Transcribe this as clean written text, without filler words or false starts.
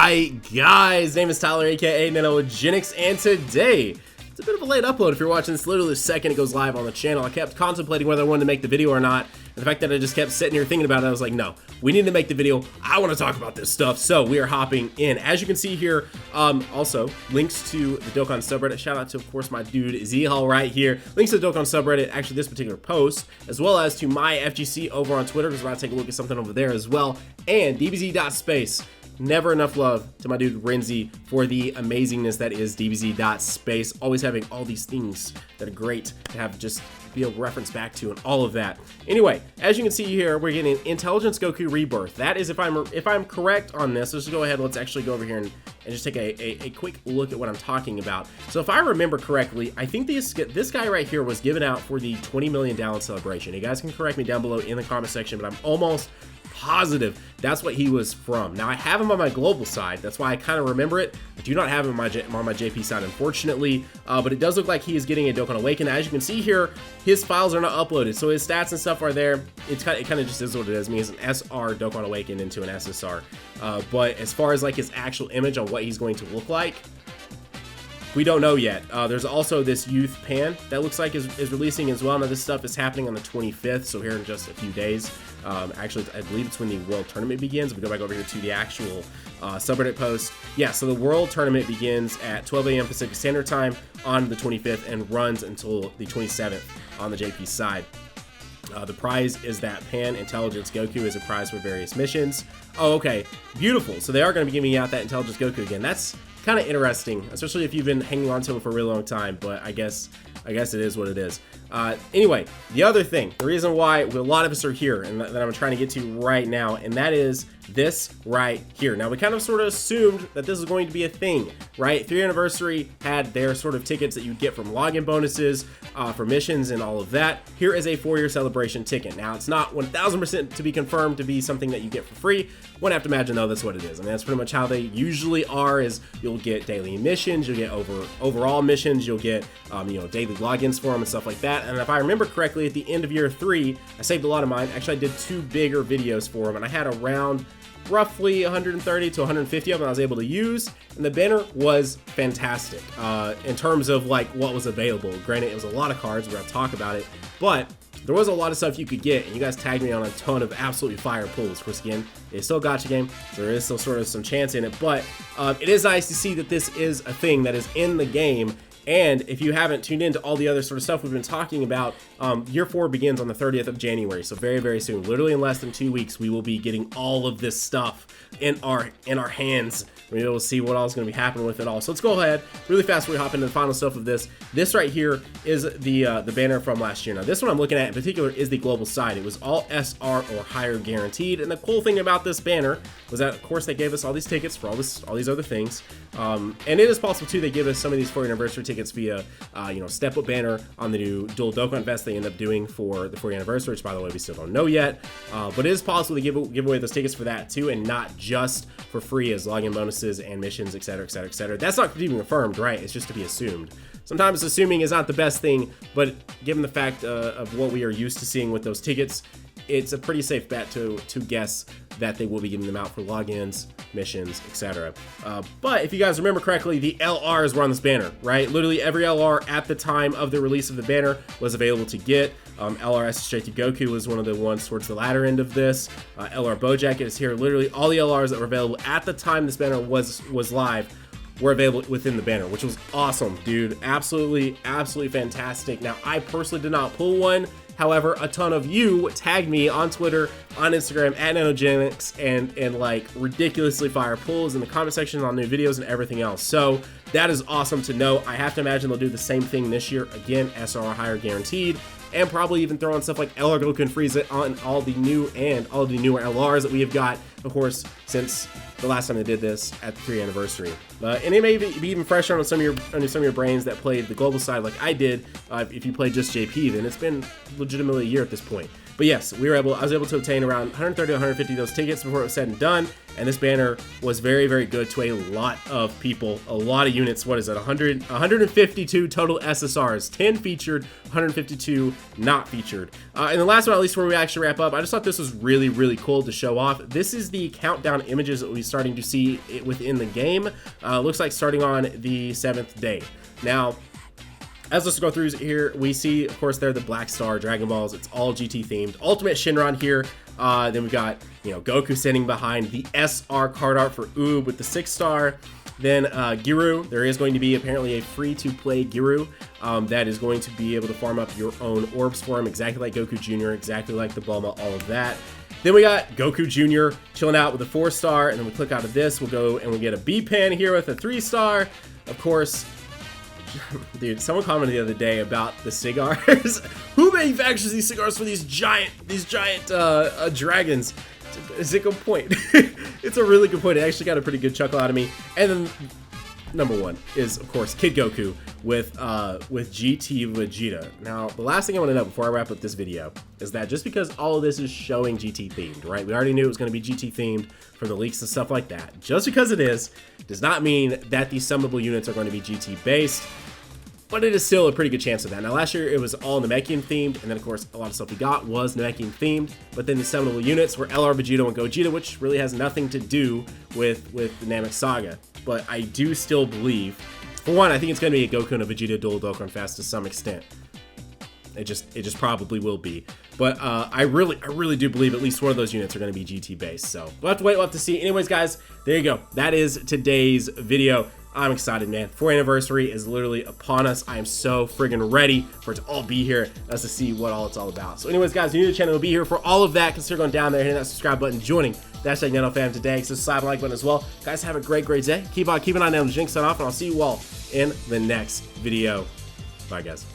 Alright guys, name is Tyler aka Nanogenix, and today it's a bit of a late upload if you're watching this. Literally the second it goes live on the channel. I kept contemplating whether I wanted to make the video or not, and the fact that I just kept sitting here thinking about it, I was like, no, we need to make the video. I want to talk about this stuff, so we are hopping in. As you can see here, also links to the Dokkan subreddit. Shout out to, of course, my dude Z-Hall right here. Links to the Dokkan subreddit, actually this particular post, as well as to my FGC over on Twitter, because we're about to take a look at something over there as well, and DBZ.space. Never enough love to my dude Renzi for the amazingness that is DBZ.space, always having all these things that are great to have just be able to reference back to and all of that. Anyway, as you can see here, we're getting Intelligence Goku Rebirth. That is, if I'm correct on this, let's just go ahead, let's actually go over here and just take a quick look at what I'm talking about. So if I remember correctly, I think this guy right here was given out for the 20 million download celebration. You guys can correct me down below in the comment section, but I'm almost positive that's what he was from. Now I have him on my global side, that's why I kind of remember it. I do not have him on my JP side, unfortunately, but it does look like he is getting a Dokkan Awaken. As you can see here, his files are not uploaded, so his stats and stuff are there. It kind of just is what it is. I mean, it's an SR Dokkan Awaken into an SSR, but as far as like his actual image on what he's going to look like, we don't know yet. There's also this youth pan that looks like is releasing as well. Now this stuff is happening on the 25th, so here in just a few days. Actually, I believe it's when the World Tournament begins. If we go back over here to the actual subreddit post. Yeah, so the World Tournament begins at 12 a.m. Pacific Standard Time on the 25th and runs until the 27th on the JP side. The prize is that Pan Intelligence Goku is a prize for various missions. Oh, okay, beautiful. So they are going to be giving out that Intelligence Goku again. That's kind of interesting, especially if you've been hanging on to him for a really long time, but I guess it is what it is. Anyway, the other thing, the reason why a lot of us are here and that I'm trying to get to right now, and that is this right here. Now we kind of sort of assumed that this was going to be a thing, right? 3rd anniversary had their sort of tickets that you get from login bonuses, for missions and all of that. Here is a 4-year celebration ticket. Now it's not 1000% to be confirmed to be something that you get for free. Wouldn't have to imagine though that's what it is. I mean, that's pretty much how they usually are. Is you'll get daily missions, you'll get overall missions, you'll get you know, daily logins for them and stuff like that. And if I remember correctly, at the end of year 3, I saved a lot of mine. Actually, I did 2 bigger videos for them, and I had around roughly 130 to 150 of them I was able to use, and the banner was fantastic in terms of like what was available. Granted, it was a lot of cards, we're gonna talk about it, but there was a lot of stuff you could get, and you guys tagged me on a ton of absolutely fire pulls. Of course, again, it's still a gacha game, so there is still sort of some chance in it, but it is nice to see that this is a thing that is in the game. And if you haven't tuned into all the other sort of stuff we've been talking about, year 4 begins on the 30th of January, so very, very soon. Literally in less than 2 weeks, we will be getting all of this stuff in our hands. We'll be able to see what all is going to be happening with it all. So let's go ahead, really fast, we hop into the final stuff of this. This right here is the banner from last year. Now this one I'm looking at in particular is the global side. It was all SR or higher guaranteed, and the cool thing about this banner was that, of course, they gave us all these tickets for all these other things. And it is possible too they give us some of these 4th anniversary tickets via you know, step up banner on the new dual Dokkan vest they end up doing for the 4th anniversary, which by the way we still don't know yet, but it is possible to give away those tickets for that too, and not just for free as login bonuses and missions, etc, etc, etc. That's not even confirmed, right? It's just to be assumed. Sometimes assuming is not the best thing, but given the fact of what we are used to seeing with those tickets, it's a pretty safe bet to guess that they will be giving them out for logins, missions, etc. But if you guys remember correctly, the LRs were on this banner, right? Literally every LR at the time of the release of the banner was available to get. LRS Straight to Goku was one of the ones towards the latter end of this. LR Bojacket is here. Literally all the LRs that were available at the time this banner was live were available within the banner, which was awesome, dude. Absolutely fantastic. Now, I personally did not pull one. However, a ton of you tagged me on Twitter, on Instagram, at Nanogenix, and like ridiculously fire pulls in the comment section on new videos and everything else. So that is awesome to know. I have to imagine they'll do the same thing this year. Again, SR higher guaranteed, and probably even throw on stuff like LR Goku and Frieza on all the new and all the newer LRs that we have got, of course, since the last time they did this at the 3rd anniversary. And it may be even fresher on some of your brains that played the global side like I did. If you played just JP, then it's been legitimately a year at this point. But yes, I was able to obtain around 130 to 150 of those tickets before it was said and done, and this banner was very, very good to a lot of people, a lot of units. What is it? 152 total SSRs, 10 featured, 152 not featured. And the last one, at least where we actually wrap up, I just thought this was really, really cool to show off. This is the countdown images that we'll be starting to see within the game. Looks like starting on the 7th day. Now, as let's go through here, we see, of course, they're the Black Star Dragon Balls. It's all GT themed. Ultimate Shinron here. Then we've got, you know, Goku standing behind the SR card art for Oob with the 6-star. Then Giru, there is going to be apparently a free-to-play Giru that is going to be able to farm up your own orbs for him, exactly like Goku Jr., exactly like the Bulma, all of that. Then we got Goku Jr. chilling out with a 4-star, and then we click out of this, we'll go and we get a B-Pan here with a 3-star. Of course, dude, someone commented the other day about the cigars. Who manufactures these cigars for these giant dragons? It's a good point. It's a really good point. It actually got a pretty good chuckle out of me. And then number 1 is, of course, Kid Goku with GT Vegeta. Now, the last thing I want to know before I wrap up this video is that just because all of this is showing GT themed, right? We already knew it was going to be GT themed from the leaks and stuff like that. Just because it is does not mean that these summonable units are going to be GT based. But it is still a pretty good chance of that. Now, last year it was all Namekian themed, and then of course a lot of stuff we got was Namekian themed. But then the summonable units were LR Vegeta and Gogeta, which really has nothing to do with the Namek Saga. But I do still believe, for one, I think it's going to be a Goku and a Vegeta dual Dokkan Fest to some extent. It just probably will be. But I really do believe at least one of those units are going to be GT based. So we'll have to wait. We'll have to see. Anyways, guys, there you go. That is today's video. I'm excited, man. 4th anniversary is literally upon us. I am so friggin' ready for it to all be here, us to see what all it's all about. So anyways, guys, if you're new to the channel, we'll be here for all of that. Consider going down there, hitting that subscribe button, joining the hashtag NanoFam today. So slap the like button as well. Guys, have a great day. Keep on keeping on Nanogenix on off, and I'll see you all in the next video. Bye, guys.